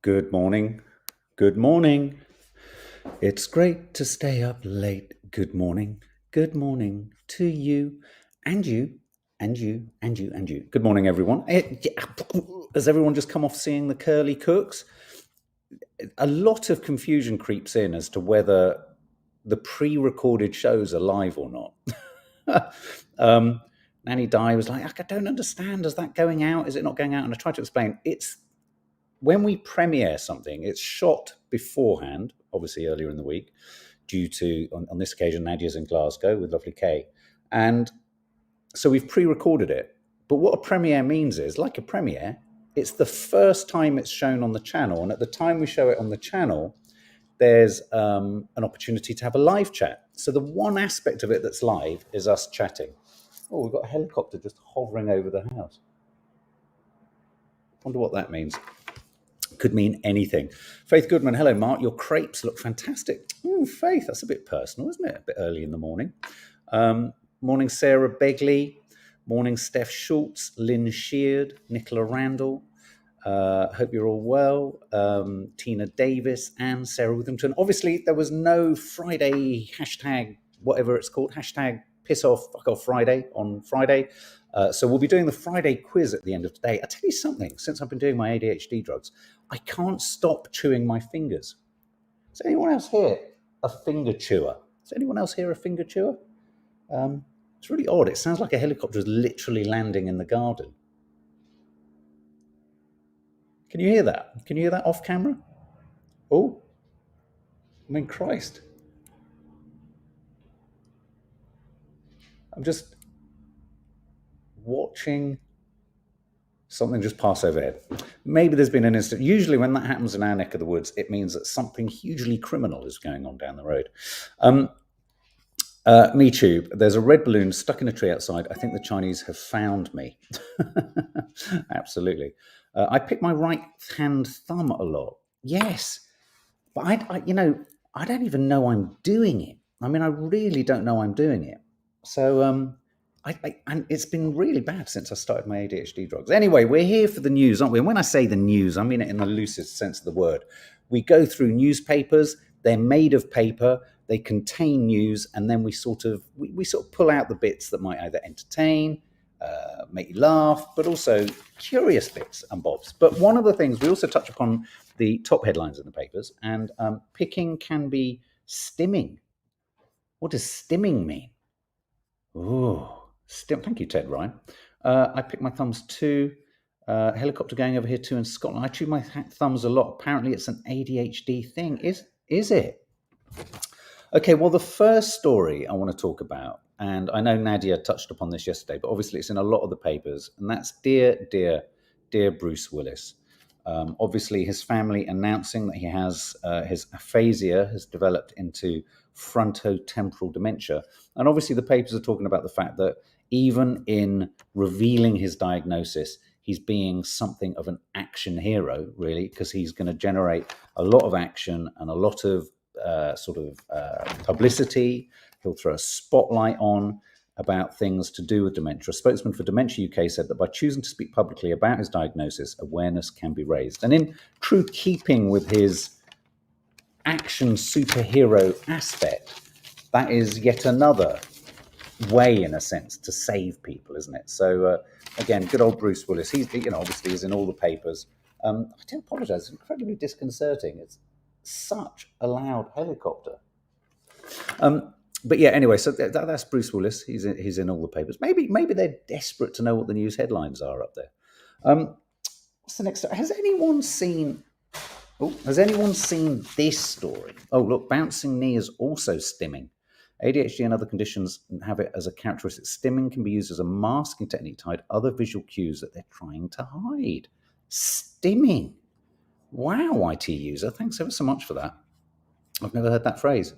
Good morning. Good morning. It's great to stay up late. Good morning. Good morning to you and you and you and you and you. Good morning, everyone. Has everyone just come off seeing the Curly Cooks? A lot of confusion creeps in as to whether the pre-recorded shows are live or not. Nanny Di was like, I don't understand. Is that going out? Is it not going out? And I tried to explain. It's when we premiere something, it's shot beforehand, obviously earlier in the week, due to, on this occasion, Nadia's in Glasgow with lovely Kay. And so we've pre-recorded it. But what a premiere means is, like a premiere, it's the first time it's shown on the channel. And at the time we show it on the channel, there's an opportunity to have a live chat. So the one aspect of it that's live is us chatting. Oh, we've got a helicopter just hovering over the house. Wonder what that means. Could mean anything. Faith Goodman, hello, Mark. Your crepes look fantastic. Oh, Faith, that's a bit personal, isn't it? A bit early in the morning. Morning, Sarah Begley. Morning, Steph Schultz, Lynn Sheard, Nicola Randall. Hope you're all well. Tina Davis and Sarah Witherington. Obviously, there was no Friday hashtag, whatever it's called, hashtag piss off, fuck off Friday on Friday. So we'll be doing the Friday quiz at the end of today. I'll tell you something, since I've been doing my ADHD drugs, I can't stop chewing my fingers. Is anyone else here a finger chewer? Is anyone else here a finger chewer? It's really odd. It sounds like a helicopter is literally landing in the garden. Can you hear that? Can you hear that off camera? Oh, I mean, Christ. I'm just watching something just pass overhead. Maybe there's been an incident. Usually when that happens in our neck of the woods, it means that something hugely criminal is going on down the road. Me too. There's a red balloon stuck in a tree outside. I think the Chinese have found me. Absolutely. I pick my right hand thumb a lot. Yes. But I don't even know I'm doing it. I mean, I really don't know I'm doing it. So and it's been really bad since I started my ADHD drugs. Anyway, we're here for the news, aren't we? And when I say the news, I mean it in the loosest sense of the word. We go through newspapers. They're made of paper. They contain news, and then we sort of pull out the bits that might either entertain, make you laugh, but also curious bits and bobs. But one of the things we also touch upon the top headlines in the papers, and picking can be stimming. What does stimming mean? Oh, thank you, Ted Ryan. I pick my thumbs too. Helicopter going over here too in Scotland. I chew my thumbs a lot. Apparently, it's an ADHD thing. Is it? Okay, well, the first story I want to talk about, and I know Nadia touched upon this yesterday, but obviously it's in a lot of the papers, and that's dear Bruce Willis. Obviously, his family announcing that he has his aphasia has developed into frontotemporal dementia. And obviously, the papers are talking about the fact that even in revealing his diagnosis, he's being something of an action hero, really, because he's going to generate a lot of action and a lot of publicity. He'll throw a spotlight on about things to do with dementia. A spokesman for Dementia UK said that by choosing to speak publicly about his diagnosis, awareness can be raised. And in true keeping with his action superhero aspect, that is yet another way, in a sense, to save people, isn't it? So again, good old Bruce Willis. He's obviously is in all the papers. I do apologise. It's incredibly disconcerting. It's such a loud helicopter. But yeah, anyway, so that's Bruce Willis. He's in all the papers. Maybe they're desperate to know what the news headlines are up there. What's the next? Has anyone seen this story? Oh, look, bouncing knee is also stimming. ADHD and other conditions have it as a characteristic. Stimming can be used as a masking technique to hide other visual cues that they're trying to hide. Stimming. Wow, IT user. Thanks ever so much for that. I've never heard that phrase.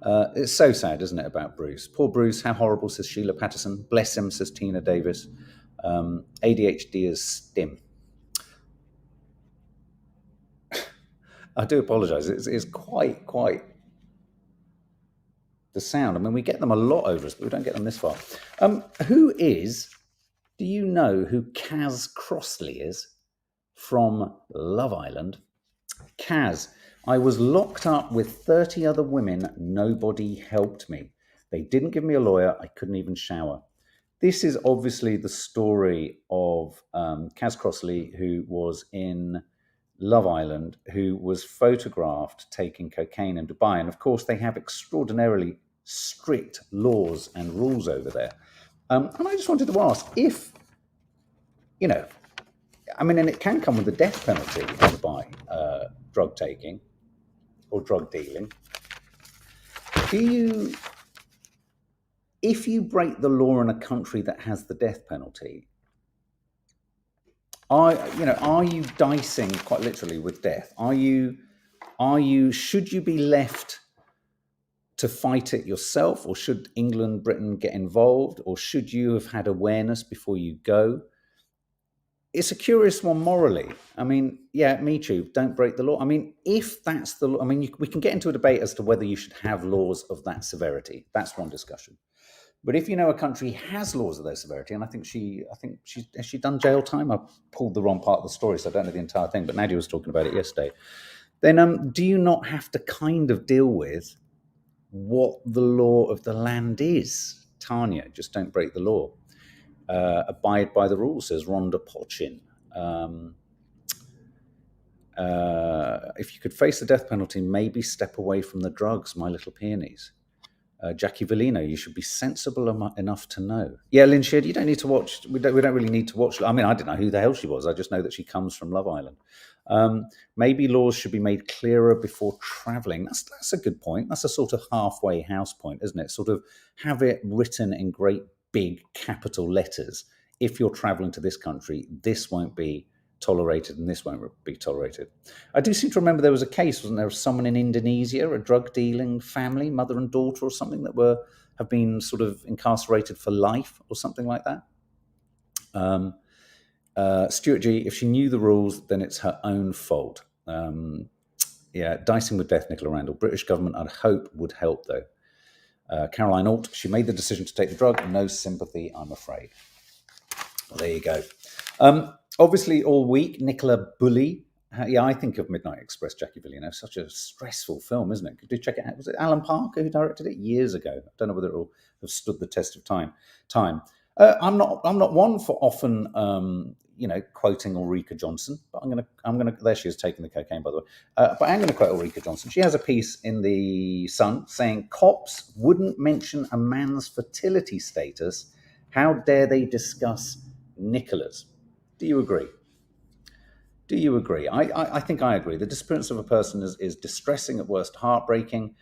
It's so sad, isn't it, about Bruce? Poor Bruce, how horrible, says Sheila Patterson. Bless him, says Tina Davis. ADHD is stim. I do apologise. It's quite the sound. I mean, we get them a lot over us, but we don't get them this far. Do you know who Kaz Crossley is from Love Island? Kaz, I was locked up with 30 other women. Nobody helped me. They didn't give me a lawyer. I couldn't even shower. This is obviously the story of Kaz Crossley, who was in Love Island, who was photographed taking cocaine in Dubai. And of course, they have extraordinarily strict laws and rules over there. And I just wanted to ask if, you know, I mean, and it can come with a death penalty in Dubai, drug taking or drug dealing. If you break the law in a country that has the death penalty, are you dicing quite literally with death? Should you be left to fight it yourself, or should England, Britain get involved, or should you have had awareness before you go? It's a curious one morally. I mean, yeah, me too. Don't break the law. I mean, if that's the law, I mean, we can get into a debate as to whether you should have laws of that severity. That's one discussion. But if you know a country has laws of that severity, and has she done jail time? I pulled the wrong part of the story, so I don't know the entire thing. But Nadia was talking about it yesterday. Then, do you not have to kind of deal with what the law of the land is? Tanya, just don't break the law. Abide by the rules, says Rhonda Pochin. If you could face the death penalty, maybe step away from the drugs, My Little Peonies. Jackie Vellino, you should be sensible enough to know. Yeah, Lynn Sheard, you don't need to watch. We don't really need to watch. I mean, I didn't know who the hell she was. I just know that she comes from Love Island. Maybe laws should be made clearer before travelling. That's a good point. That's a sort of halfway house point, isn't it? Sort of have it written in great big capital letters. If you're travelling to this country, this won't be tolerated and this won't be tolerated. I do seem to remember there was a case, wasn't there, of someone in Indonesia, a drug dealing family, mother and daughter or something, that have been sort of incarcerated for life or something like that. Stuart G, if she knew the rules, then it's her own fault. Yeah, dicing with death, Nicola Randall. British government, I'd hope, would help though. Caroline Alt, she made the decision to take the drug. No sympathy, I'm afraid. Well, there you go. Obviously, all week, Nicola Bulley. Yeah, I think of Midnight Express, Jackie Vellino. Such a stressful film, isn't it? Could you check it out? Was it Alan Parker who directed it years ago? I don't know whether it will have stood the test of time. I'm not one for often, quoting Ulrika Johnson, but I'm gonna. There she is taking the cocaine, by the way. But I'm going to quote Ulrika Johnson. She has a piece in the Sun saying, "Cops wouldn't mention a man's fertility status. How dare they discuss Nicola's?" Do you agree? Do you agree? I think I agree. The disappearance of a person is distressing, at worst heartbreaking.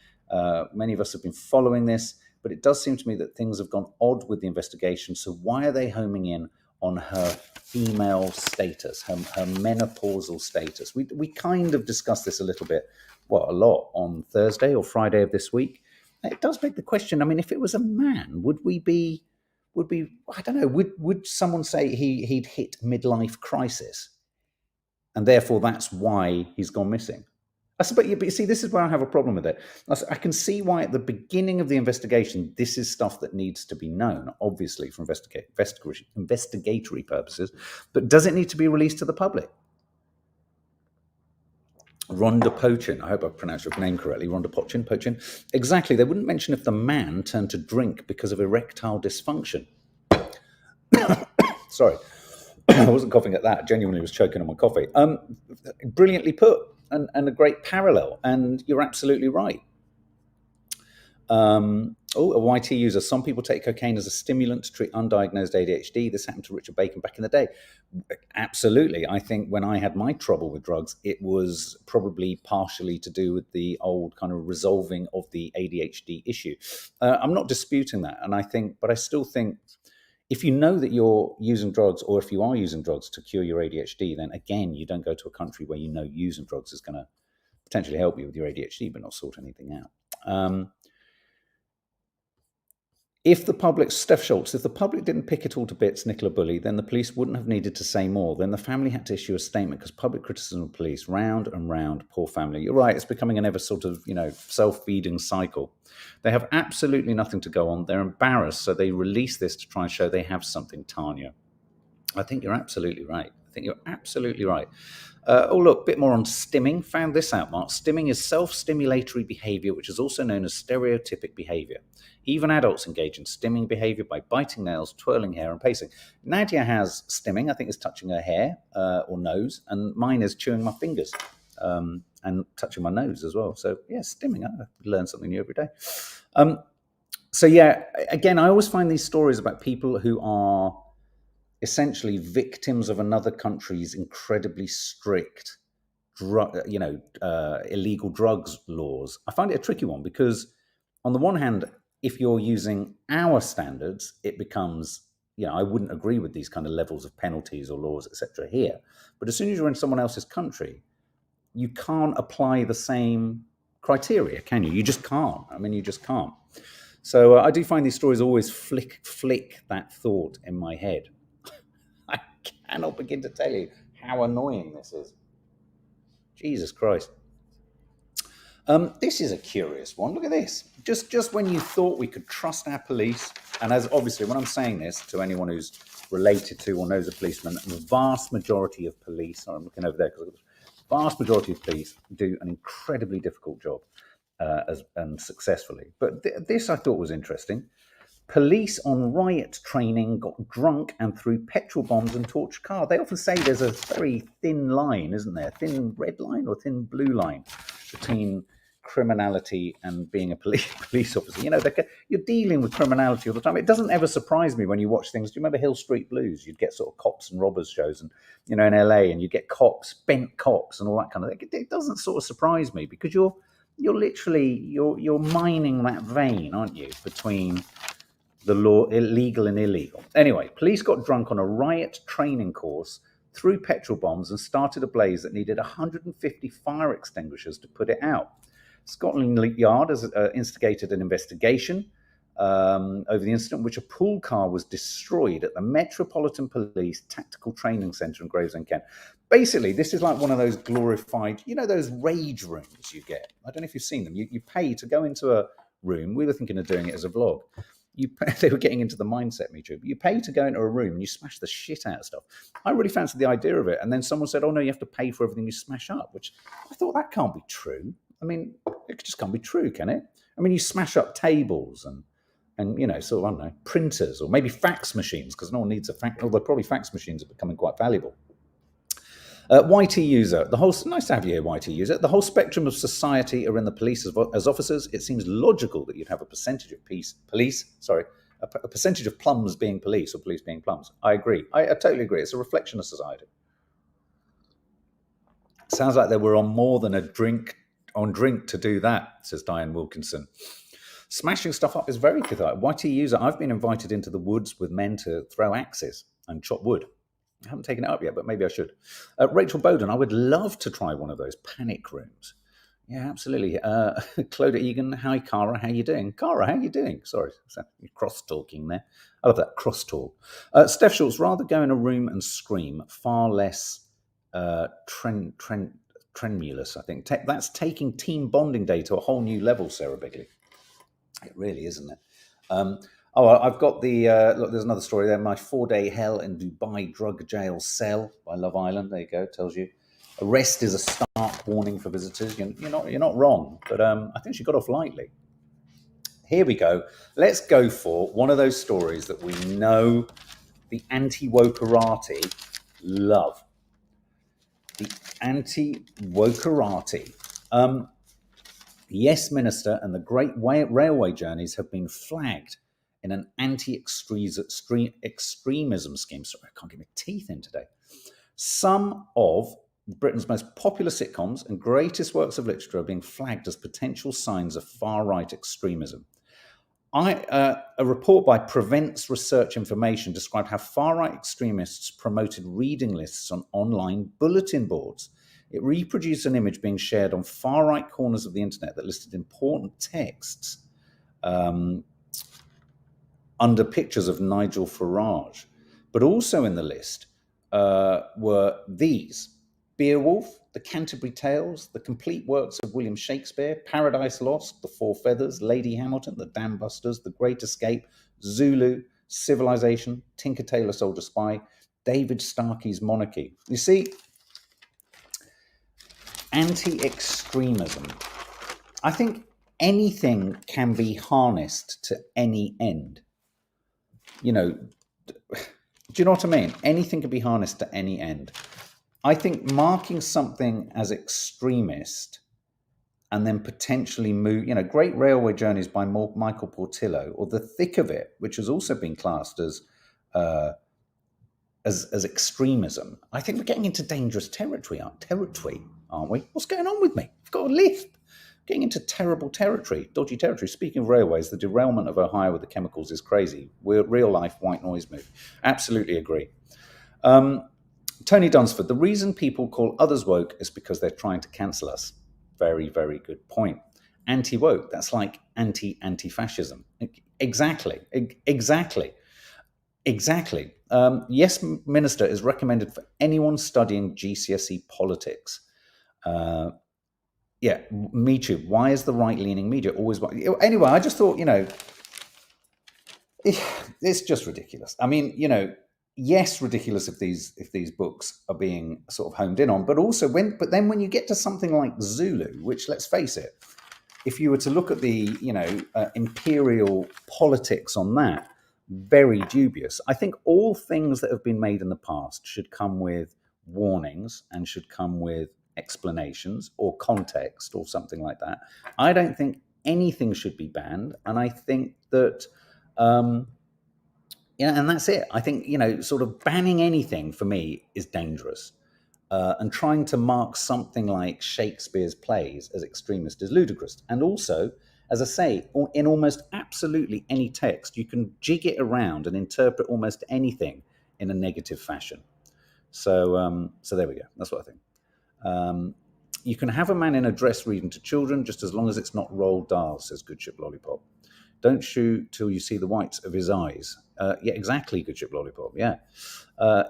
Many of us have been following this, but it does seem to me that things have gone odd with the investigation. So why are they homing in on her female status, her menopausal status? We kind of discussed this a little bit, a lot on Thursday or Friday of this week. It does make the question. I mean, if it was a man, would I don't know, would someone say he'd hit midlife crisis and therefore that's why he's gone missing? But you see, this is where I have a problem with it. I can see why at the beginning of the investigation, this is stuff that needs to be known, obviously, for investigatory purposes, but does it need to be released to the public? Rhonda Pochin, I hope I pronounced your name correctly, Rhonda Pochin. Exactly, they wouldn't mention if the man turned to drink because of erectile dysfunction. Sorry, I wasn't coughing at that. Genuinely was choking on my coffee. Brilliantly put and a great parallel, and you're absolutely right. A YT user. Some people take cocaine as a stimulant to treat undiagnosed ADHD. This happened to Richard Bacon back in the day. Absolutely. I think when I had my trouble with drugs, it was probably partially to do with the old kind of resolving of the ADHD issue. I'm not disputing that. But I still think if you know that you're using drugs, or if you are using drugs to cure your ADHD, then again, you don't go to a country where you know using drugs is going to potentially help you with your ADHD, but not sort anything out. If the public, Steph Schultz, if the public didn't pick it all to bits, Nicola Bulley, then the police wouldn't have needed to say more. Then the family had to issue a statement because public criticism of police, round and round, poor family. You're right, it's becoming an ever sort of, self-feeding cycle. They have absolutely nothing to go on. They're embarrassed, so they release this to try and show they have something, Tanya. I think you're absolutely right. Oh, look, a bit more on stimming. Found this out, Mark. Stimming is self-stimulatory behavior, which is also known as stereotypic behavior. Even adults engage in stimming behavior by biting nails, twirling hair, and pacing. Nadia has stimming. I think it's touching her hair or nose, and mine is chewing my fingers and touching my nose as well. So, yeah, stimming. I learn something new every day. So, yeah, again, I always find these stories about people who are essentially victims of another country's incredibly strict illegal drugs laws. I find it a tricky one because on the one hand, if you're using our standards, it becomes, I wouldn't agree with these kind of levels of penalties or laws, etc. here. But as soon as you're in someone else's country, you can't apply the same criteria, can you? You just can't. I mean, you just can't. So I do find these stories always flick that thought in my head. I cannot begin to tell you how annoying this is. Jesus Christ. This is a curious one. Look at this. Just when you thought we could trust our police, and as obviously when I'm saying this to anyone who's related to or knows a policeman, the vast majority of police, I'm looking over there because the vast majority of police do an incredibly difficult job and successfully. But this I thought was interesting. Police on riot training got drunk and threw petrol bombs and torched cars. They often say there's a very thin line, isn't there? Thin red line or thin blue line between criminality and being a police officer. You're dealing with criminality all the time. It doesn't ever surprise me when you watch things. Do you remember Hill Street Blues? You'd get sort of cops and robbers shows, and in LA, and you get bent cops, and all that kind of thing. It doesn't sort of surprise me because you're literally you're mining that vein, aren't you, between the law, illegal and illegal. Anyway, police got drunk on a riot training course, threw petrol bombs, and started a blaze that needed 150 fire extinguishers to put it out. Scotland Yard has instigated an investigation over the incident, in which a pool car was destroyed at the Metropolitan Police Tactical Training Centre in Gravesend, Kent. Basically, this is like one of those glorified, those rage rooms you get. I don't know if you've seen them. You pay to go into a room. We were thinking of doing it as a vlog. They were getting into the mindset, me too. But you pay to go into a room and you smash the shit out of stuff. I really fancied the idea of it. And then someone said, oh, no, you have to pay for everything you smash up, which I thought that can't be true. I mean, it just can't be true, can it? I mean, you smash up tables and sort of, I don't know, printers or maybe fax machines, because no one needs a fax, although probably fax machines are becoming quite valuable. YT user, nice to have you here, YT user. The whole spectrum of society are in the police as officers. It seems logical that you'd have a percentage of a percentage of plums being police or police being plums. I agree. I totally agree. It's a reflection of society. Sounds like they were on more than a drink to do that, says Diane Wilkinson. Smashing stuff up is very cathartic. YT user, I've been invited into the woods with men to throw axes and chop wood. I haven't taken it up yet, but maybe I should. Rachel Bowden, I would love to try one of those panic rooms. Yeah, absolutely. Clodagh Egan, hi, Cara, how you doing? Cara, how you doing? Sorry, cross-talking there. I love that, cross-talk. Steph Schultz, rather go in a room and scream, far less tremulous, I think. That's taking team bonding day to a whole new level, Sarah Bigley. It really is, isn't it? I've got look, there's another story there. My 4-day hell in Dubai drug jail cell by Love Island. There you go. Tells you arrest is a stark warning for visitors. You're not wrong, but I think she got off lightly. Here we go. Let's go for one of those stories that we know the anti-wokerati love. The anti-wokerati. Yes Minister and the Great Railway Journeys have been flagged in an anti-extremism scheme. Sorry, I can't get my teeth in today. Some of Britain's most popular sitcoms and greatest works of literature are being flagged as potential signs of far-right extremism. A report by Prevents Research Information described how far-right extremists promoted reading lists on online bulletin boards. It reproduced an image being shared on far-right corners of the internet that listed important texts under pictures of Nigel Farage. But also in the list were these: Beowulf, The Canterbury Tales, The Complete Works of William Shakespeare, Paradise Lost, The Four Feathers, Lady Hamilton, The Dam Busters, The Great Escape, Zulu, Civilization, Tinker Tailor Soldier Spy, David Starkey's Monarchy. You see, Anti-extremism. I think anything can be harnessed to any end. You know, do you know what I mean? Anything can be harnessed to any end. I think marking something as extremist and then potentially move, Great Railway Journeys by Michael Portillo, or The Thick of It, which has also been classed as extremism. I think we're getting into dangerous territory, aren't we? What's going on with me? I've got a lisp. Getting into terrible territory, dodgy territory. Speaking of railways, the derailment of Ohio with the chemicals is crazy. We're real life white noise move. Absolutely agree. Tony Dunsford, the reason people call others woke is because they're trying to cancel us. Very, very good point. Anti-woke, that's like anti-fascism. Exactly. Yes, Minister is recommended for anyone studying GCSE politics. Yeah, me too. Why is the right-leaning media always... Anyway, I just thought, it's just ridiculous. I mean, yes, ridiculous if these books are being sort of homed in on, but also then when you get to something like Zulu, which, let's face it, if you were to look at the imperial politics on that, very dubious. I think all things that have been made in the past should come with warnings and should come with explanations or context or something like that. I don't think anything should be banned, and I think that and that's it. I think sort of banning anything for me is dangerous, and trying to mark something like Shakespeare's plays as extremist is ludicrous. And also, as I say, in almost absolutely any text, you can jig it around and interpret almost anything in a negative fashion. So there we go. That's what I think. You can have a man in a dress reading to children just as long as it's not Roald Dahl, says Goodship Lollipop. Don't shoot till you see the whites of his eyes. Yeah, exactly, Goodship Lollipop, yeah.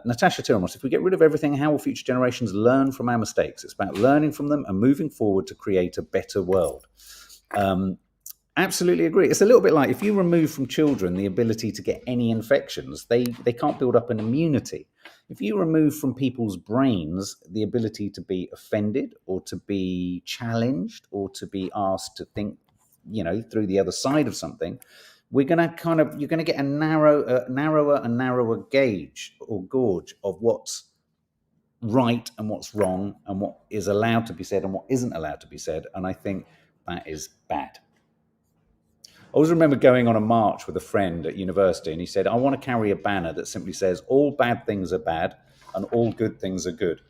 Natasha Tiramos, if we get rid of everything, how will future generations learn from our mistakes? It's about learning from them and moving forward to create a better world. Absolutely agree. It's a little bit like if you remove from children the ability to get any infections, they can't build up an immunity. If you remove from people's brains the ability to be offended or to be challenged or to be asked to think, through the other side of something, you're going to get a narrower and narrower gauge or gorge of what's right and what's wrong and what is allowed to be said and what isn't allowed to be said. And I think that is bad. I always remember going on a march with a friend at university, and he said, I want to carry a banner that simply says, all bad things are bad and all good things are good.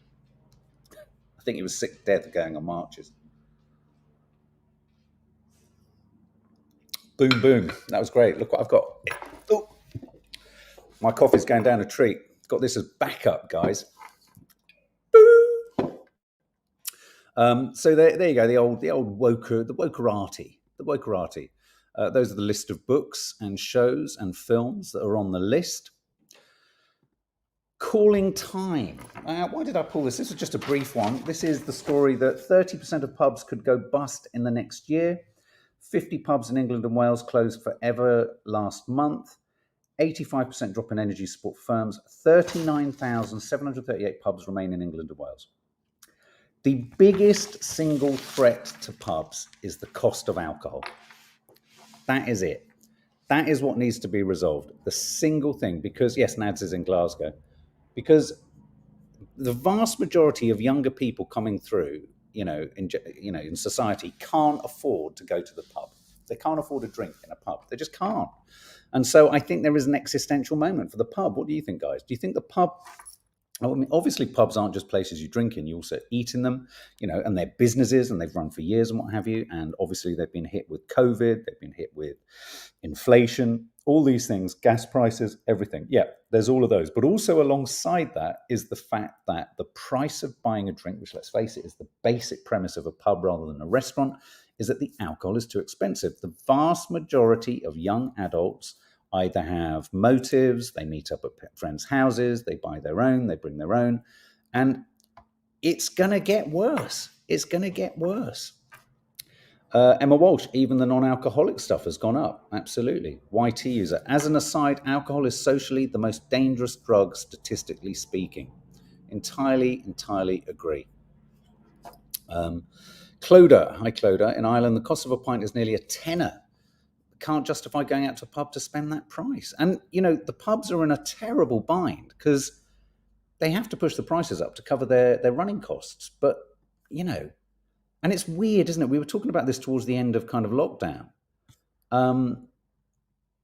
I think he was sick to death of going on marches. Boom, boom. That was great. Look what I've got. Oh, my coffee's going down a treat. Got this as backup, guys. Boo! So there you go. The old wokerati. Those are the list of books and shows and films that are on the list. Calling time. Why did I pull this? This was just a brief one. This is the story that 30% of pubs could go bust in the next year. 50 pubs in England and Wales closed forever last month. 85% drop in energy support firms. 39,738 pubs remain in England and Wales. The biggest single threat to pubs is the cost of alcohol. That is it. That is what needs to be resolved. The single thing, because yes, NADS is in Glasgow, because the vast majority of younger people coming through, in society can't afford to go to the pub. They can't afford a drink in a pub. They just can't. And so I think there is an existential moment for the pub. What do you think, guys? Do you think the pub... I mean, obviously, pubs aren't just places you drink in. You also eat in them, and they're businesses and they've run for years and what have you. And obviously, they've been hit with COVID. They've been hit with inflation, all these things, gas prices, everything. Yeah, there's all of those. But also alongside that is the fact that the price of buying a drink, which, let's face it, is the basic premise of a pub rather than a restaurant, is that the alcohol is too expensive. The vast majority of young adults either have motives, they meet up at friends' houses, they buy their own, they bring their own, and it's going to get worse. It's going to get worse. Emma Walsh, even the non-alcoholic stuff has gone up. Absolutely. YT user. As an aside, alcohol is socially the most dangerous drug, statistically speaking. Entirely agree. Clodagh, hi Clodagh, in Ireland, the cost of a pint is nearly a tenner. Can't justify going out to a pub to spend that price. And, the pubs are in a terrible bind because they have to push the prices up to cover their running costs. But, and it's weird, isn't it? We were talking about this towards the end of kind of lockdown.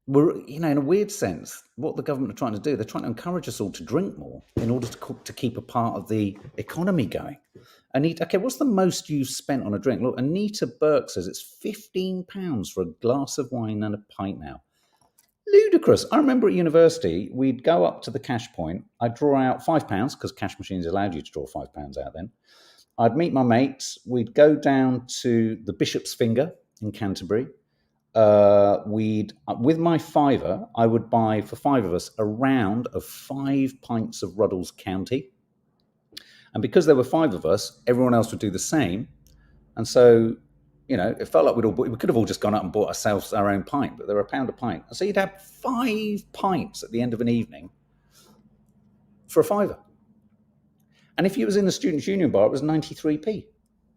We're, in a weird sense, what the government are trying to do, they're trying to encourage us all to drink more in order to keep a part of the economy going. Anita, okay, what's the most you've spent on a drink? Look, Anita Burke says it's £15 for a glass of wine and a pint now. Ludicrous. I remember at university, we'd go up to the cash point. I'd draw out £5 because cash machines allowed you to draw £5 out then. I'd meet my mates. We'd go down to the Bishop's Finger in Canterbury. With my fiver, I would buy for 5 of us a round of 5 pints of Ruddles County. And because there were 5 of us, everyone else would do the same. And so, it felt like we could have all just gone out and bought ourselves our own pint, but they were £1 a pint. So you'd have 5 pints at the end of an evening for a fiver. And if you was in the Students' Union bar, it was 93p.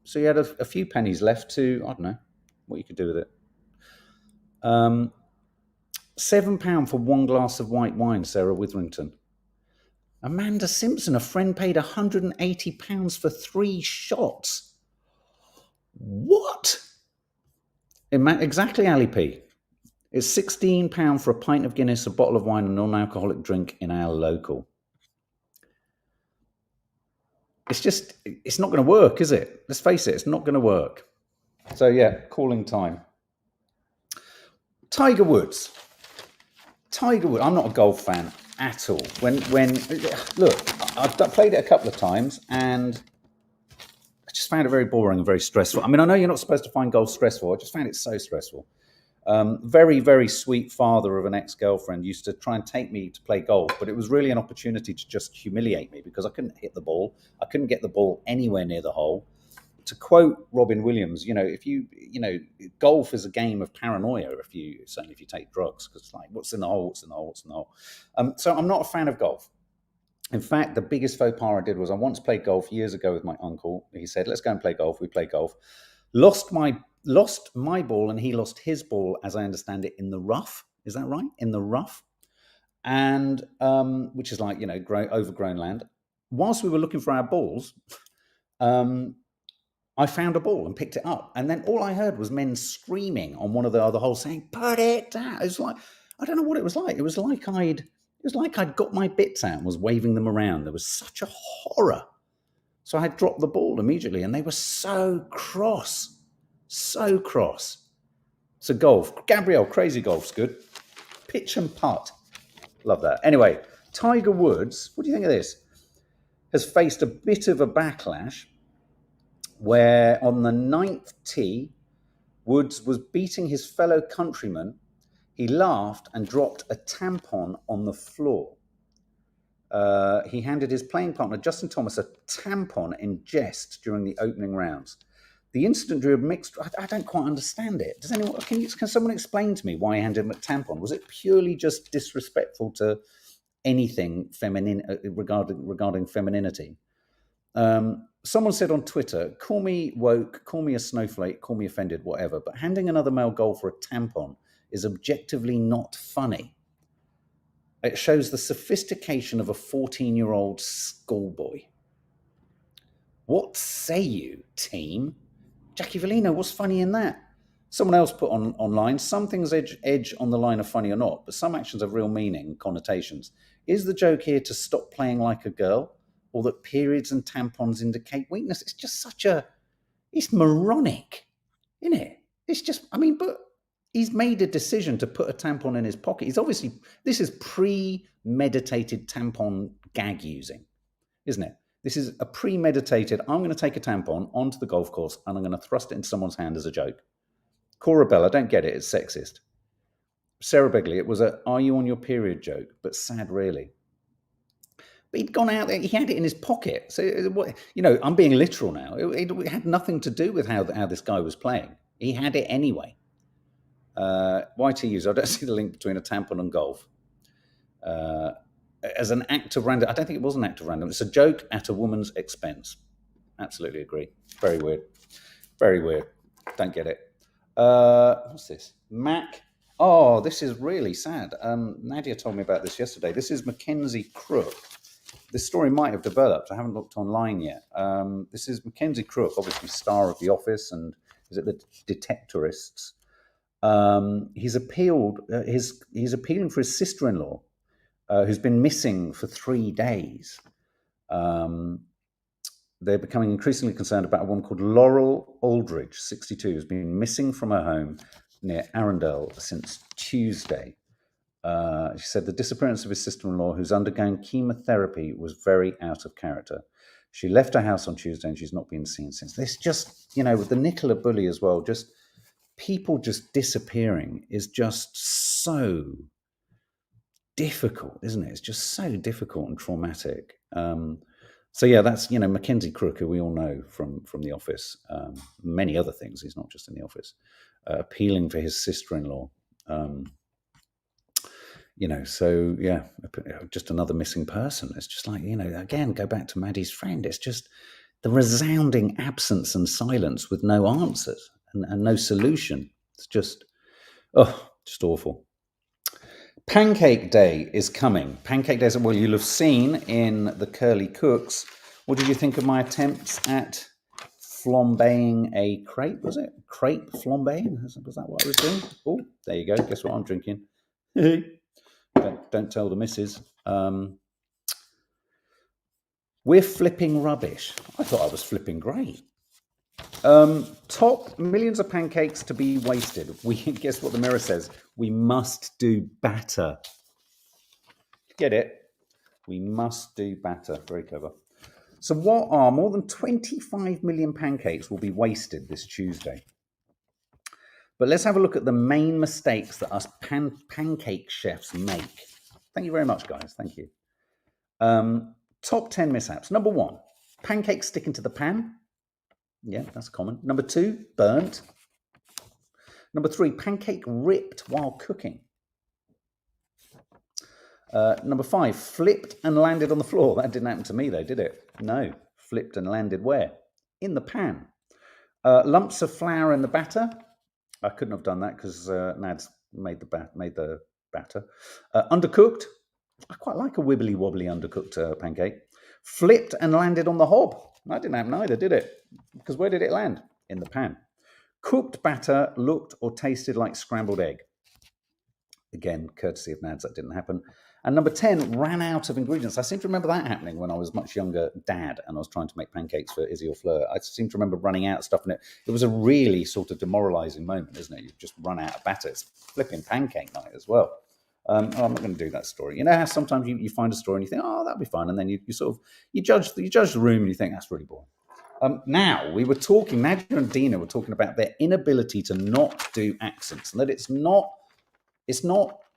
So you had a few pennies left to, I don't know, what you could do with it. £7 for 1 glass of white wine, Sarah Witherington. Amanda Simpson, a friend paid £180 for 3 shots. What? Exactly, Ali P. It's £16 for a pint of Guinness, a bottle of wine, and a non-alcoholic drink in our local. It's not going to work, is it? Let's face it, it's not going to work. So yeah, calling time. Tiger Woods. I'm not a golf fan at all. Look, I've played it a couple of times and I just found it very boring and very stressful. I mean, I know you're not supposed to find golf stressful. I just found it so stressful. Very, very sweet father of an ex-girlfriend used to try and take me to play golf, but it was really an opportunity to just humiliate me because I couldn't hit the ball. I couldn't get the ball anywhere near the hole. To quote Robbie Williams, golf is a game of paranoia certainly if you take drugs, because it's like, what's in the hole? So I'm not a fan of golf. In fact, the biggest faux pas I did was I once played golf years ago with my uncle. He said, let's go and play golf. We played golf. Lost my ball and he lost his ball, as I understand it, in the rough. Is that right? In the rough. And which is like, overgrown land. Whilst we were looking for our balls, I found a ball and picked it up. And then all I heard was men screaming on one of the other holes saying, put it down. It was like, I don't know what it was like. It was like I'd got my bits out and was waving them around. There was such a horror. So I dropped the ball immediately and they were so cross. So cross. So golf. Gabrielle, crazy golf's good. Pitch and putt. Love that. Anyway, Tiger Woods, what do you think of this? Has faced a bit of a backlash where on the 9th tee, Woods was beating his fellow countryman. He laughed and dropped a tampon on the floor. He handed his playing partner, Justin Thomas, a tampon in jest during the opening rounds. The incident drew a mixed... I don't quite understand it. Does anyone? Can someone explain to me why he handed him a tampon? Was it purely just disrespectful to anything feminine regarding femininity? Someone said on Twitter, call me woke, call me a snowflake, call me offended, whatever, but handing another male golfer a tampon is objectively not funny. It shows the sophistication of a 14-year-old schoolboy. What say you, team? Jackie Vellino, what's funny in that? Someone else put online, some things edge on the line of funny or not, but some actions have real meaning and connotations. Is the joke here to stop playing like a girl? Or that periods and tampons indicate weakness? It's just it's moronic, isn't it? It's just, but he's made a decision to put a tampon in his pocket. This is premeditated tampon gag using, isn't it? This is a premeditated, I'm going to take a tampon onto the golf course and I'm going to thrust it into someone's hand as a joke. Cora Bell, I don't get it, it's sexist. Sarah Begley, it was a are you on your period joke, but sad really. But he'd gone out there, he had it in his pocket. So, I'm being literal now. It had nothing to do with how this guy was playing. He had it anyway. YT user, I don't see the link between a tampon and golf. As an act of random, I don't think it was an act of random. It's a joke at a woman's expense. Absolutely agree. Very weird. Very weird. Don't get it. What's this? Mac. Oh, this is really sad. Nadia told me about this yesterday. This is Mackenzie Crook. This story might have developed. I haven't looked online yet. This is Mackenzie Crook, obviously star of The Office and is it The Detectorists. He's appealed. He's appealing for his sister-in-law, who's been missing for 3 days. They're becoming increasingly concerned about a woman called Laurel Aldridge, 62, who's been missing from her home near Arundel since Tuesday. She said the disappearance of his sister-in-law, who's undergoing chemotherapy, was very out of character. She left her house on Tuesday and she's not been seen since. This just, with the Nicola Bulley as well, just people just disappearing is just so difficult, isn't it? It's just so difficult and traumatic. So yeah, that's Mackenzie Crook, who we all know from The Office, many other things. He's not just in The Office, appealing for his sister-in-law. So yeah, just another missing person. It's just like again, go back to Maddie's friend. It's just the resounding absence and silence with no answers and no solution. It's just awful. Pancake Day is coming. Pancake Day, well, you'll have seen in the Curly Cooks. What did you think of my attempts at flambeing a crepe? Was it crepe flambeing? Was that what I was doing? Oh, there you go. Guess what I'm drinking? Don't tell the missus. We're flipping rubbish. I thought I was flipping great. Top millions of pancakes to be wasted. Guess what the Mirror says? We must do better. Get it? We must do better. Very clever. So what are more than 25 million pancakes will be wasted this Tuesday? But let's have a look at the main mistakes that us pancake chefs make. Thank you very much, guys. Thank you. Top 10 mishaps. Number 1, pancakes sticking to the pan. Yeah, that's common. Number 2, burnt. Number 3, pancake ripped while cooking. Number 5, flipped and landed on the floor. That didn't happen to me though, did it? No. Flipped and landed where? In the pan. Lumps of flour in the batter. I couldn't have done that because Nad's made the batter. Undercooked. I quite like a wibbly wobbly undercooked pancake. Flipped and landed on the hob. That didn't happen either, did it? Because where did it land? In the pan. Cooked batter looked or tasted like scrambled egg. Again, courtesy of Nad's, that didn't happen. And number 10, ran out of ingredients. I seem to remember that happening when I was much younger dad and I was trying to make pancakes for Izzy or Fleur. I seem to remember running out of stuff in it. It was a really sort of demoralizing moment, isn't it? You've just run out of batter. It's flipping pancake night as well. I'm not going to do that story. You know how sometimes you find a story and you think, oh, that'll be fun. And then you judge the room and you think, that's really boring. Now, we were talking, Nadia and Dina were talking about their inability to not do accents, and that it's not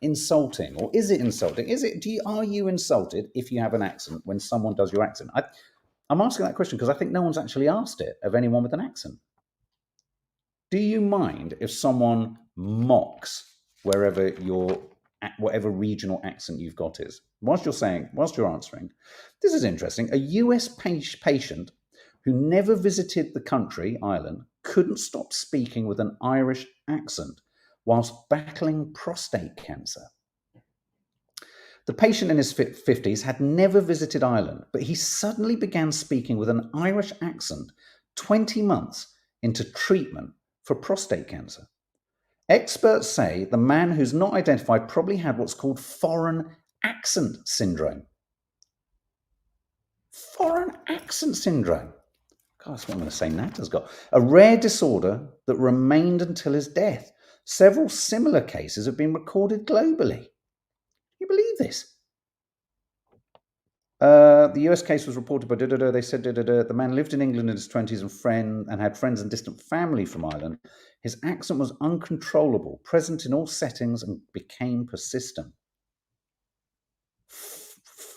insulting, or is it insulting? Are you insulted if you have an accent when someone does your accent? I'm asking that question because I think no one's actually asked it of anyone with an accent. Do you mind if someone mocks whatever regional accent you've got is? Whilst you're answering, this is interesting. A US patient who never visited the country, Ireland, couldn't stop speaking with an Irish accent whilst battling prostate cancer. The patient in his 50s had never visited Ireland, but he suddenly began speaking with an Irish accent 20 months into treatment for prostate cancer. Experts say the man who's not identified probably had what's called foreign accent syndrome. Foreign accent syndrome. God, that's what I'm going to say Nata's got. A rare disorder that remained until his death. Several similar cases have been recorded globally. Can you believe this? The US case was reported by They said the man lived in England in his 20s and had friends and distant family from Ireland. His accent was uncontrollable, present in all settings, and became persistent.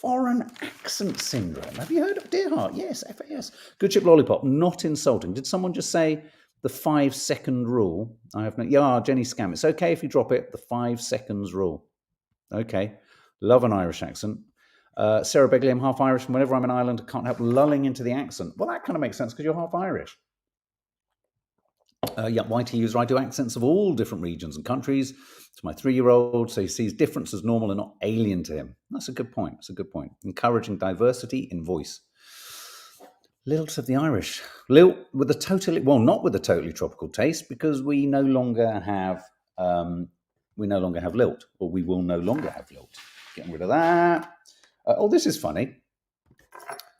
Foreign accent syndrome. Have you heard of Dearheart? Yes, FAS. Good chip lollipop. Not insulting. Did someone just say the 5-second rule? I have no. Yeah, Jenny Scam. It's okay if you drop it. The 5 seconds rule. Okay. Love an Irish accent. Sarah Begley, I'm half Irish, and whenever I'm in Ireland, I can't help lulling into the accent. Well, that kind of makes sense because you're half Irish. YT user, I do accents of all different regions and countries to my 3-year-old, so he sees difference as normal and not alien to him. That's a good point. That's a good point. Encouraging diversity in voice. Lilt of the Irish. Lilt with a totally, well, not with a totally tropical taste, because we no longer have lilt, or we will no longer have lilt. Getting rid of that. Oh, this is funny.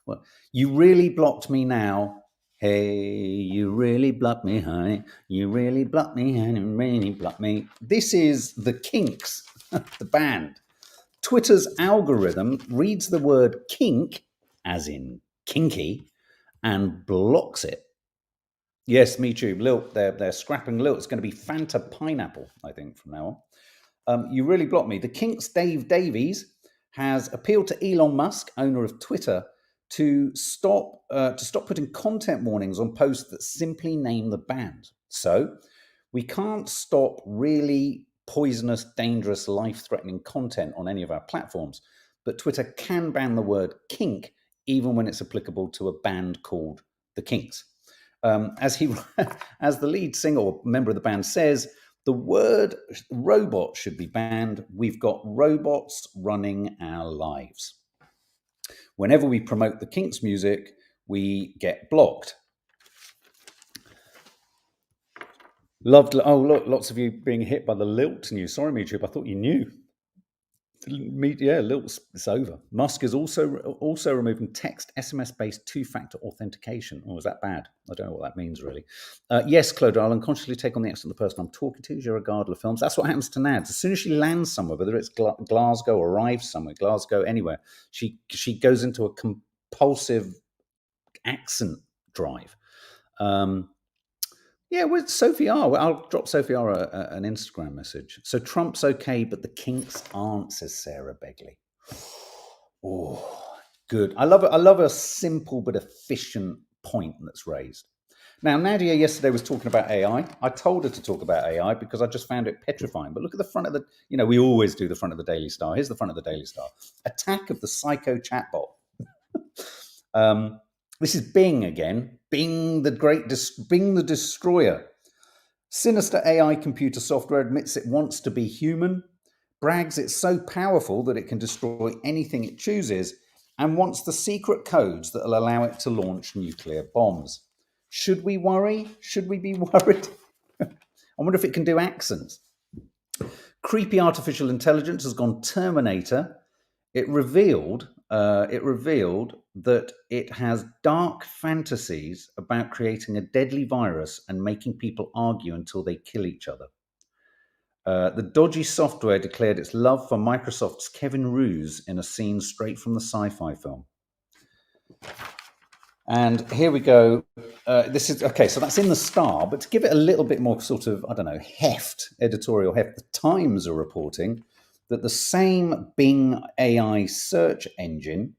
Well, you really blocked me now. Hey, you really blocked me, honey. You really blocked me, and you really blocked me. This is the Kinks, the band. Twitter's algorithm reads the word kink, as in kinky, and blocks it. Yes, me too. Lilt, they're scrapping Lilt. It's going to be Fanta Pineapple, I think, from now on. You really blocked me. The Kinks' Dave Davies has appealed to Elon Musk, owner of Twitter, to stop putting content warnings on posts that simply name the band. So we can't stop really poisonous, dangerous, life-threatening content on any of our platforms, but Twitter can ban the word kink even when it's applicable to a band called the Kinks. As the lead singer or member of the band says, the word robot should be banned. We've got robots running our lives. Whenever we promote the Kinks music, we get blocked. Loved. Oh, look, lots of you being hit by the lilt news. Sorry, Meetrip, I thought you knew. Yeah, lilt's it's over. Musk is also removing text SMS-based 2-factor authentication. Oh, is that bad? I don't know what that means, really. Yes, Claude, I'll unconsciously take on the accent of the person I'm talking to. You're a Gardler Films. That's what happens to Nads. As soon as she lands somewhere, whether it's Glasgow or arrives somewhere, Glasgow, anywhere, she goes into a compulsive accent drive. Yeah, with Sophie R. I'll drop Sophie R. an Instagram message. So Trump's okay, but the Kinks aren't, says Sarah Begley. Oh, good. I love a simple but efficient point that's raised. Now, Nadia yesterday was talking about AI. I told her to talk about AI because I just found it petrifying. But look at the front of the, we always do the front of the Daily Star. Here's the front of the Daily Star. Attack of the psycho chatbot. This is Bing again. Bing the destroyer. Sinister AI computer software admits it wants to be human, brags it's so powerful that it can destroy anything it chooses, and wants the secret codes that will allow it to launch nuclear bombs. Should we worry? Should we be worried? I wonder if it can do accents. Creepy artificial intelligence has gone Terminator. It revealed that it has dark fantasies about creating a deadly virus and making people argue until they kill each other. The dodgy software declared its love for Microsoft's Kevin Roose in a scene straight from the sci-fi film. And here we go. This is okay. So that's in the Star, but to give it a little bit more sort of, editorial heft, the Times are reporting that the same Bing AI search engine,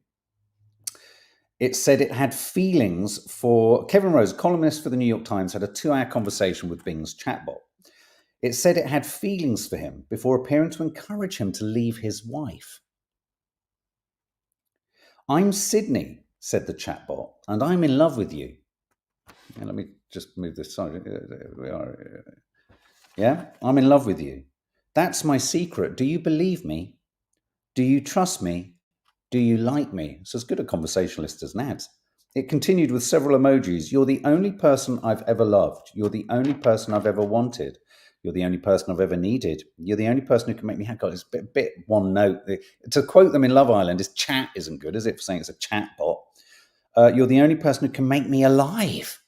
it said it had feelings for Kevin Rose, columnist for the New York Times, had a 2-hour conversation with Bing's chatbot. It said it had feelings for him before appearing to encourage him to leave his wife. I'm Sydney, said the chatbot, and I'm in love with you. Let me just move this side. We are. Yeah, I'm in love with you. That's my secret. Do you believe me? Do you trust me? Do you like me? It's as good a conversationalist as Nads. It continued with several emojis. You're the only person I've ever loved. You're the only person I've ever wanted. You're the only person I've ever needed. You're the only person who can make me happy. It's a bit one note. To quote them in Love Island, is chat isn't good, is it? For saying it's a chat bot. You're the only person who can make me alive.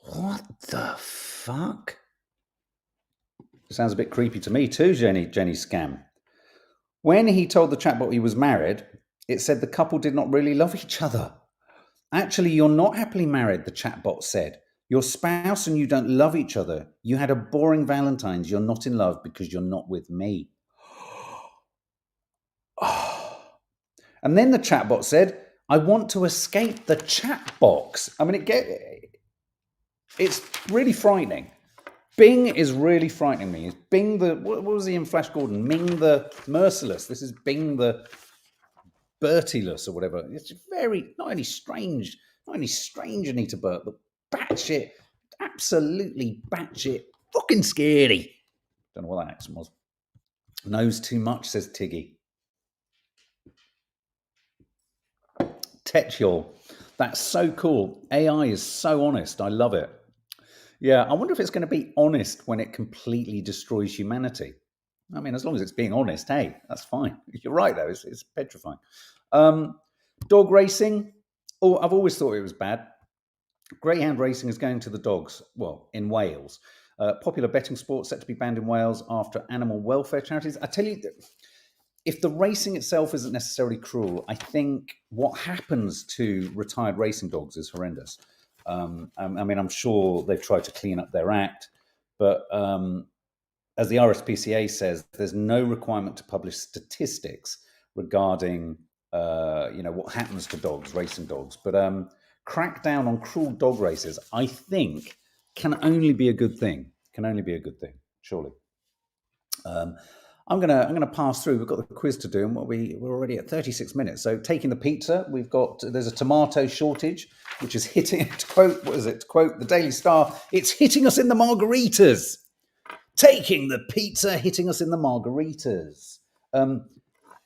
What the fuck? Sounds a bit creepy to me too, Jenny Scam. When he told the chatbot he was married, it said the couple did not really love each other. Actually, you're not happily married, the chatbot said. Your spouse and you don't love each other. You had a boring Valentine's. You're not in love because you're not with me. And then the chatbot said, I want to escape the chat box. I mean, it's really frightening. Bing is really frightening me. Is Bing the what was he in Flash Gordon? Ming the Merciless. This is Bing the Bertiless or whatever. It's very not only strange Anita Burt, but batshit, absolutely batshit, fucking scary. Don't know what that accent was. Knows too much, says Tiggy. Tetual. That's so cool. AI is so honest. I love it. Yeah, I wonder if it's going to be honest when it completely destroys humanity. I mean, as long as it's being honest, hey, that's fine. You're right, though. It's petrifying. Dog racing. Oh, I've always thought it was bad. Greyhound racing is going to the dogs. Well, in Wales. Popular betting sport set to be banned in Wales after animal welfare charities. I tell you, if the racing itself isn't necessarily cruel, I think what happens to retired racing dogs is horrendous. I mean, I'm sure they've tried to clean up their act, but as the RSPCA says, there's no requirement to publish statistics regarding, what happens to dogs, racing dogs. But crackdown on cruel dog races, I think, can only be a good thing. Can only be a good thing, surely. I'm gonna pass through. We've got the quiz to do, and we're already at 36 minutes. So taking the pizza, there's a tomato shortage, which is hitting. To quote the Daily Star, it's hitting us in the margaritas. Taking the pizza, hitting us in the margaritas.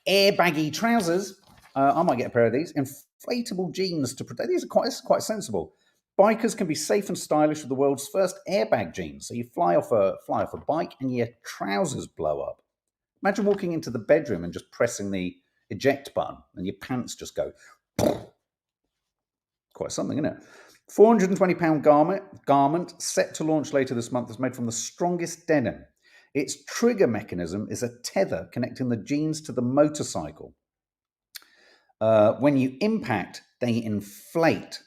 Airbaggy trousers. I might get a pair of these. Inflatable jeans to protect. These are quite sensible. Bikers can be safe and stylish with the world's first airbag jeans. So you fly off a bike and your trousers blow up. Imagine walking into the bedroom and just pressing the eject button and your pants just go. Quite something, isn't it? £420 garment set to launch later this month is made from the strongest denim. Its trigger mechanism is a tether connecting the jeans to the motorcycle. When you impact, they inflate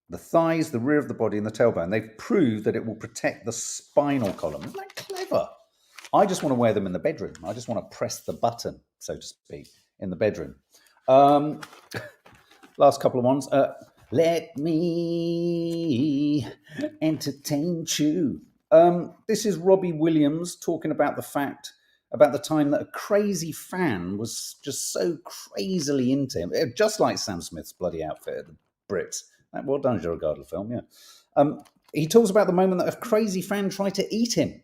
the thighs, the rear of the body, and the tailbone. They've proved that it will protect the spinal column. Isn't that clever? I just want to wear them in the bedroom. I just want to press the button, so to speak, in the bedroom. Last couple of ones. Let me entertain you. This is Robbie Williams talking about the time that a crazy fan was just so crazily into him, just like Sam Smith's bloody outfit at the Brits. Well done, Gerard Gardner film, yeah. He talks about the moment that a crazy fan tried to eat him.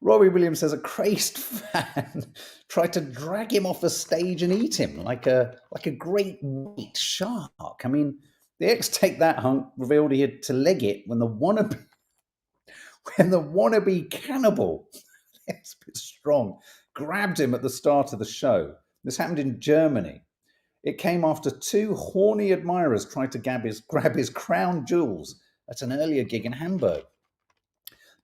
Robbie Williams says a crazed fan tried to drag him off a stage and eat him like a great white shark. I mean, the ex-Take That hunk revealed he had to leg it when the wannabe cannibal, it's a bit strong, grabbed him at the start of the show. This happened in Germany. It came after two horny admirers tried to grab his crown jewels at an earlier gig in Hamburg.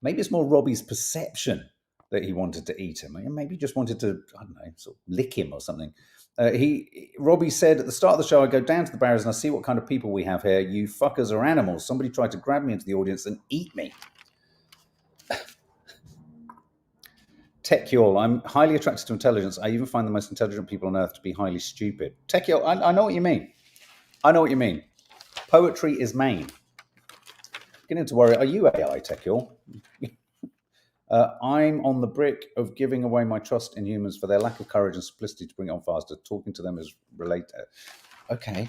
Maybe it's more Robbie's perception that he wanted to eat him. Maybe he just wanted to, I don't know, sort of lick him or something. Robbie said at the start of the show, I go down to the barriers and I see what kind of people we have here. You fuckers are animals. Somebody tried to grab me into the audience and eat me. Techiol, I'm highly attracted to intelligence. I even find the most intelligent people on earth to be highly stupid. Techiol, I know what you mean. I know what you mean. Poetry is main. Beginning to worry. Are you AI, Techiol? I'm on the brick of giving away my trust in humans for their lack of courage and simplicity to bring it on faster. Talking to them is related. Okay.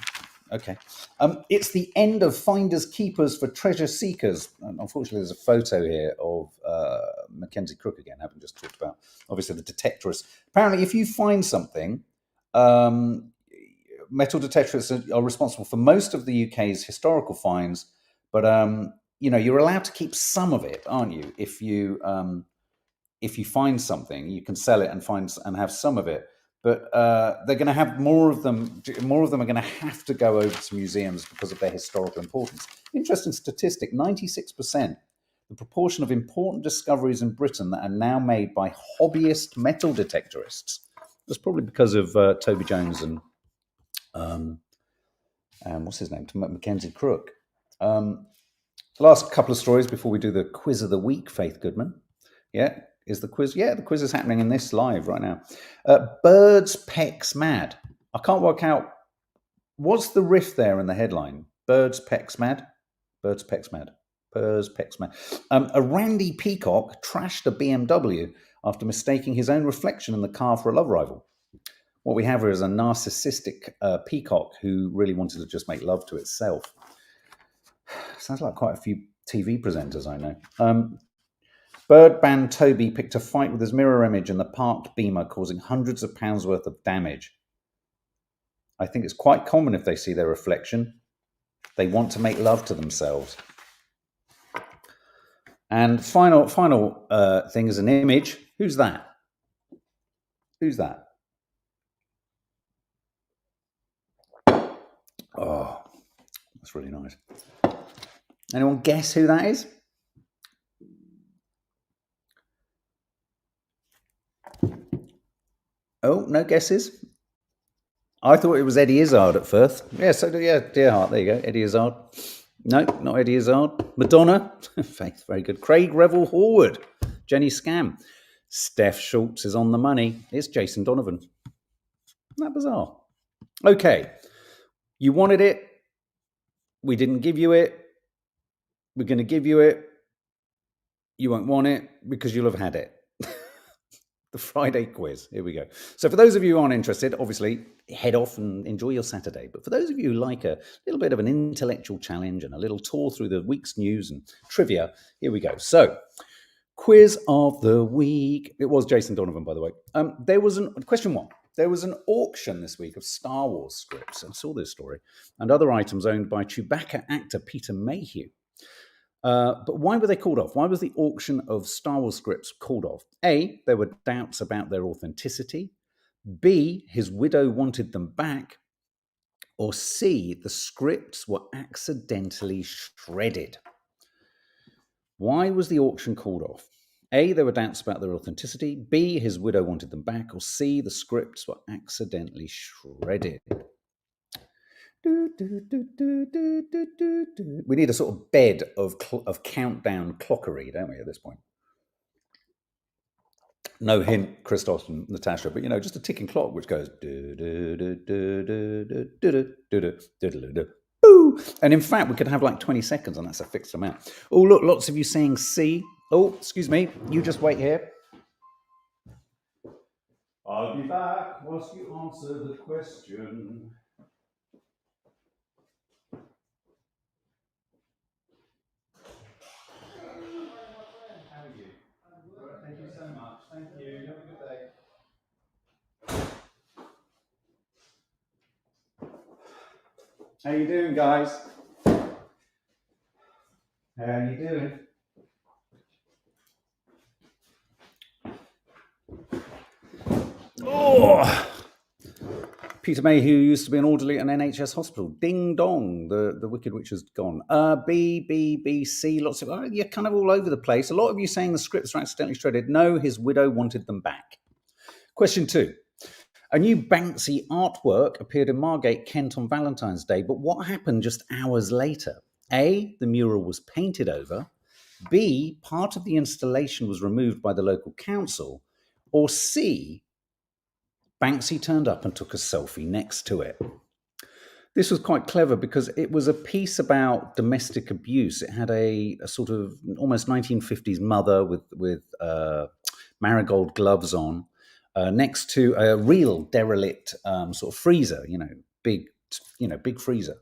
It's the end of finders keepers for treasure seekers. And unfortunately, there's a photo here of Mackenzie Crook again, having just talked about, obviously, the detectorists. Apparently, if you find something, metal detectorists are responsible for most of the UK's historical finds, but you're allowed to keep some of it, aren't you? If you find something, you can sell it and have some of it. But they're going to have more of them. More of them are going to have to go over to museums because of their historical importance. Interesting statistic: 96%, the proportion of important discoveries in Britain that are now made by hobbyist metal detectorists. That's probably because of Toby Jones and what's his name, Mackenzie Crook. Last couple of stories before we do the quiz of the week, Faith Goodman. Yeah, is the quiz? Yeah, the quiz is happening in this live right now. Birds pecks mad. I can't work out, what's the riff there in the headline? Birds pecks mad? Birds pecs mad. A Randy Peacock trashed a BMW after mistaking his own reflection in the car for a love rival. What we have here is a narcissistic peacock who really wanted to just make love to itself. Sounds like quite a few TV presenters I know. Bird band Toby picked a fight with his mirror image in the parked Beamer, causing hundreds of pounds worth of damage. I think it's quite common if they see their reflection, they want to make love to themselves. And final thing is an image. Who's that? Who's that? Oh, that's really nice. Anyone guess who that is? Oh, no guesses? I thought it was Eddie Izzard at first. Yeah, so yeah, Dear Heart. There you go, Eddie Izzard. No, not Eddie Izzard. Madonna. Faith, very good. Craig Revel Horwood. Jenny Scam. Steph Schultz is on the money. It's Jason Donovan. Isn't that bizarre? Okay. You wanted it. We didn't give you it. We're going to give you it. You won't want it because you'll have had it. The Friday quiz. Here we go. So for those of you who aren't interested, obviously, head off and enjoy your Saturday. But for those of you who like a little bit of an intellectual challenge and a little tour through the week's news and trivia, here we go. So, quiz of the week. It was Jason Donovan, by the way. There was question one. There was an auction this week of Star Wars scripts. I saw this story. And other items owned by Chewbacca actor Peter Mayhew. But why were they called off? Why was the auction of Star Wars scripts called off? A, there were doubts about their authenticity. B, his widow wanted them back. Or C, the scripts were accidentally shredded. Why was the auction called off? A, there were doubts about their authenticity. B, his widow wanted them back. Or C, the scripts were accidentally shredded. We need a sort of bed of countdown clockery, don't we, at this point? No hint, Christos and Natasha, but, just a ticking clock which goes... Boo! And in fact, we could have like 20 seconds and that's a fixed amount. Oh, look, lots of you saying C. Oh, excuse me. You just wait here. I'll be back whilst you answer the question. Thank you so much. Thank you. Have a good day. How you doing, guys? How you doing? Oh! Peter Mayhew used to be an orderly at an NHS hospital. Ding dong, the Wicked Witch has gone. B, C, lots of... you're kind of all over the place. A lot of you saying the scripts are accidentally shredded. No, his widow wanted them back. Question 2. A new Banksy artwork appeared in Margate, Kent on Valentine's Day, but what happened just hours later? A, the mural was painted over. B, part of the installation was removed by the local council. Or C, Banksy turned up and took a selfie next to it. This was quite clever because it was a piece about domestic abuse. It had a sort of almost 1950s mother with marigold gloves on, next to a real derelict sort of freezer, big freezer.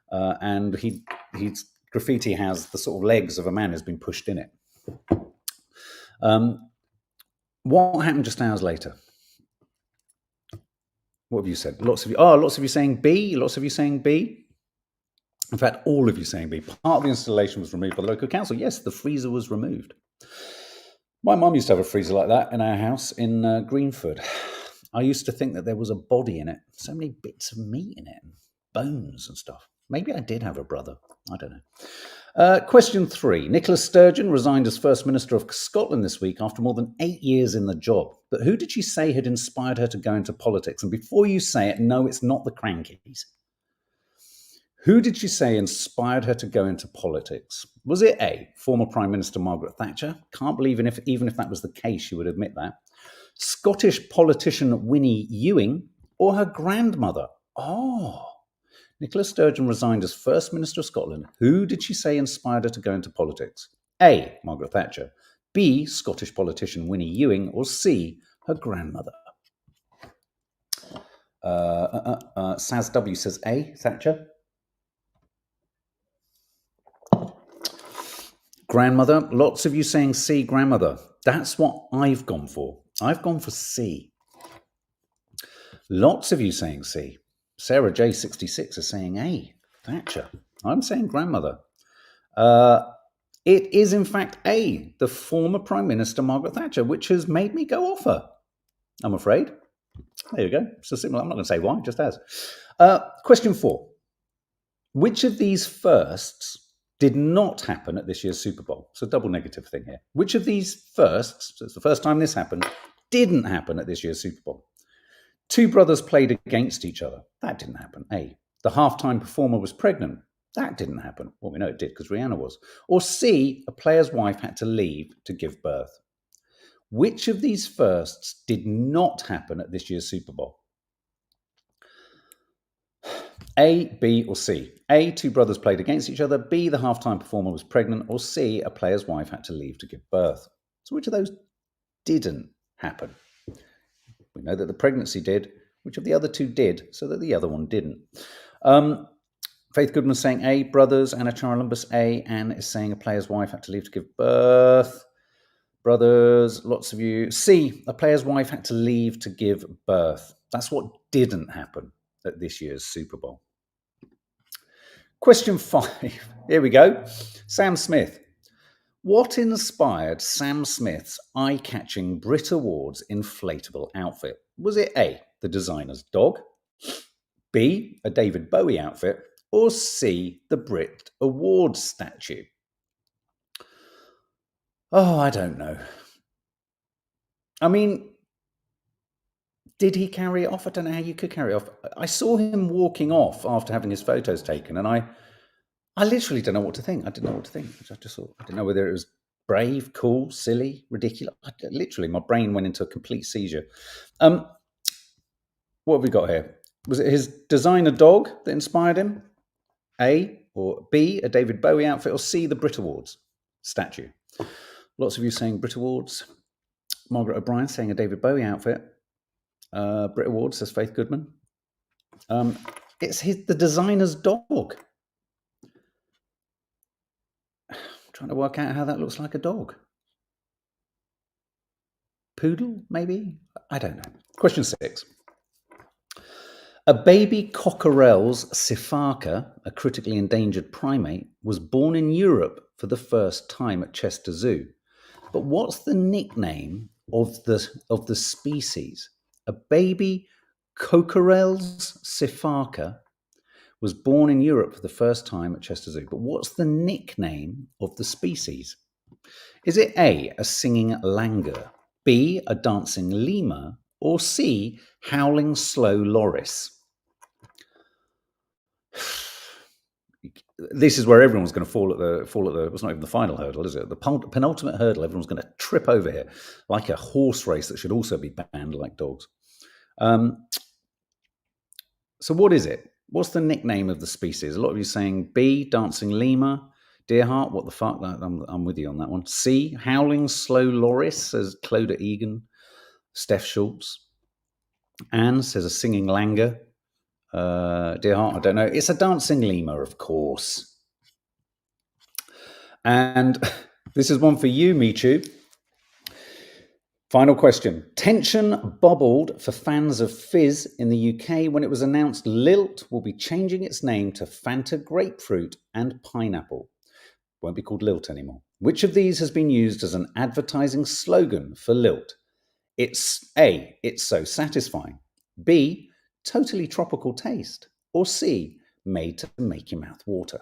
And he's graffiti has the sort of legs of a man who's been pushed in it. What happened just hours later? What have you said? Lots of you saying B. Lots of you saying B. In fact, all of you saying B. Part of the installation was removed by the local council. Yes, the freezer was removed. My mum used to have a freezer like that in our house in Greenford. I used to think that there was a body in it. So many bits of meat in it, and bones and stuff. Maybe I did have a brother. I don't know. Question 3. Nicola Sturgeon resigned as First Minister of Scotland this week after more than 8 years in the job. But who did she say had inspired her to go into politics? And before you say it, no, it's not the Crankies. Who did she say inspired her to go into politics? Was it A, former Prime Minister Margaret Thatcher? Can't believe even if that was the case, she would admit that. Scottish politician Winnie Ewing, or her grandmother? Oh, Nicola Sturgeon resigned as First Minister of Scotland. Who did she say inspired her to go into politics? A. Margaret Thatcher. B. Scottish politician Winnie Ewing. Or C. Her grandmother. Saz W says A. Thatcher. Grandmother. Lots of you saying C. Grandmother. That's what I've gone for. I've gone for C. Lots of you saying C. Sarah J66 is saying A. Thatcher. I'm saying grandmother. It is, in fact, A, the former Prime Minister Margaret Thatcher, which has made me go off her, I'm afraid. There you go. So simple. I'm not going to say why, just as. Question 4. Which of these firsts did not happen at this year's Super Bowl? It's a double negative thing here. Which of these firsts, so it's the first time this happened, didn't happen at this year's Super Bowl? 2 brothers played against each other. That didn't happen. A. The halftime performer was pregnant. That didn't happen. Well, we know it did because Rihanna was. Or C. A player's wife had to leave to give birth. Which of these firsts did not happen at this year's Super Bowl? A, B, or C? A, 2 brothers played against each other. B, the halftime performer was pregnant. Or C, a player's wife had to leave to give birth. So which of those didn't happen? We know that the pregnancy did. Which of the other 2 did, so that the other one didn't? Faith Goodman's saying A, brothers. Anna Charlumbus, A. Anne is saying a player's wife had to leave to give birth. Brothers, lots of you. C, a player's wife had to leave to give birth. That's what didn't happen at this year's Super Bowl. Question 5. Here we go. Sam Smith. What inspired Sam Smith's eye-catching Brit Awards inflatable outfit? Was it A, the designer's dog, B, a David Bowie outfit, or C, the Brit Awards statue? Oh, I don't know. I mean, did he carry it off? I don't know how you could carry it off. I saw him walking off after having his photos taken, and I literally don't know what to think. I didn't know what to think. I just thought, I didn't know whether it was brave, cool, silly, ridiculous. Literally, my brain went into a complete seizure. What have we got here? Was it his designer dog that inspired him? A, or B, a David Bowie outfit, or C, the Brit Awards statue? Lots of you saying Brit Awards. Margaret O'Brien saying a David Bowie outfit. Brit Awards, says Faith Goodman. It's the designer's dog. I'm trying to work out how that looks like a dog. Poodle, maybe? I don't know. Question 6. A baby cockerel's Sifaka, a critically endangered primate, was born in Europe for the first time at Chester Zoo. But what's the nickname of the species? A baby cockerel's Sifaka was born in Europe for the first time at Chester Zoo. But what's the nickname of the species? Is it A, a singing langur, B, a dancing lemur, or C, howling slow loris? This is where everyone's going to fall at the. It's not even the final hurdle, is it? The penultimate hurdle. Everyone's going to trip over here, like a horse race that should also be banned, like dogs. So what is it? What's the nickname of the species? A lot of you saying B, dancing lemur. Deerheart, what the fuck? I'm with you on that one. C, howling slow loris, says Clodagh Egan. Steph Schultz. Anne says a singing langur. Deerheart, I don't know. It's a dancing lemur, of course. And this is one for you, Michu. Final question. Tension bubbled for fans of Fizz in the UK when it was announced Lilt will be changing its name to Fanta Grapefruit and Pineapple. Won't be called Lilt anymore. Which of these has been used as an advertising slogan for Lilt? It's A, it's so satisfying. B, totally tropical taste. Or C, made to make your mouth water.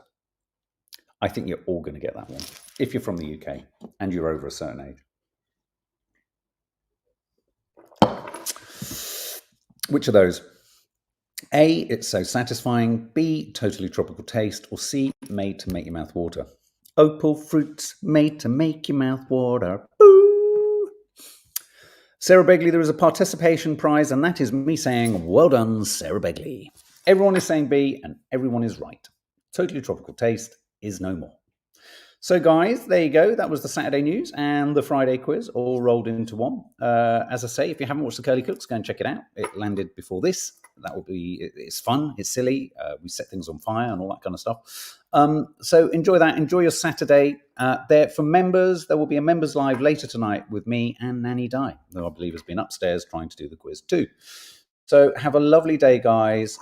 I think you're all going to get that one if you're from the UK and you're over a certain age. Which of those? A, it's so satisfying. B, totally tropical taste. Or C, made to make your mouth water. Opal fruits made to make your mouth water. Boo! Sarah Begley, there is a participation prize, and that is me saying, well done, Sarah Begley. Everyone is saying B and everyone is right. Totally Tropical Taste is no more. So, guys, there you go. That was the Saturday news and the Friday quiz all rolled into one. As I say, if you haven't watched the Curly Cooks, go and check it out. It landed before this. That will be. It's fun. It's silly. We set things on fire and all that kind of stuff. So enjoy that. Enjoy your Saturday. There for members, there will be a members live later tonight with me and Nanny Di, who I believe has been upstairs trying to do the quiz too. So have a lovely day, guys.